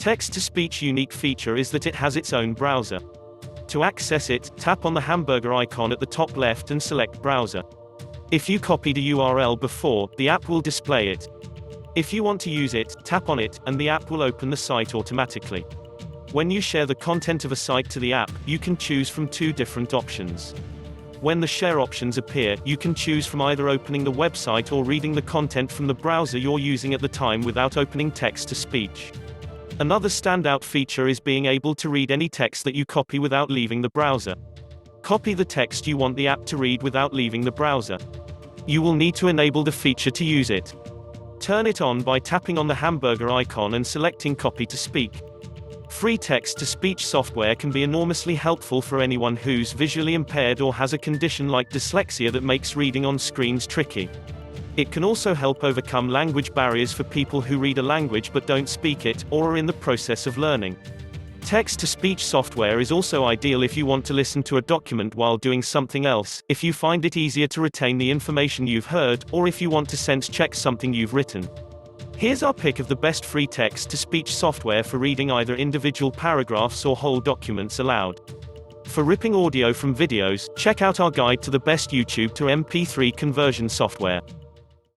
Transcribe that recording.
Text-to-speech unique feature is that it has its own browser. To access it, tap on the hamburger icon at the top left and select Browser. If you copied a URL before, the app will display it. If you want to use it, tap on it, and the app will open the site automatically. When you share the content of a site to the app, you can choose from two different options. When the share options appear, you can choose from either opening the website or reading the content from the browser you're using at the time without opening text-to-speech. Another standout feature is being able to read any text that you copy without leaving the browser. Copy the text you want the app to read without leaving the browser. You will need to enable the feature to use it. Turn it on by tapping on the hamburger icon and selecting Copy to Speak. Free text-to-speech software can be enormously helpful for anyone who's visually impaired or has a condition like dyslexia that makes reading on screens tricky. It can also help overcome language barriers for people who read a language but don't speak it, or are in the process of learning. Text-to-speech software is also ideal if you want to listen to a document while doing something else, if you find it easier to retain the information you've heard, or if you want to sense-check something you've written. Here's our pick of the best free text-to-speech software for reading either individual paragraphs or whole documents aloud. For ripping audio from videos, check out our guide to the best YouTube to MP3 conversion software.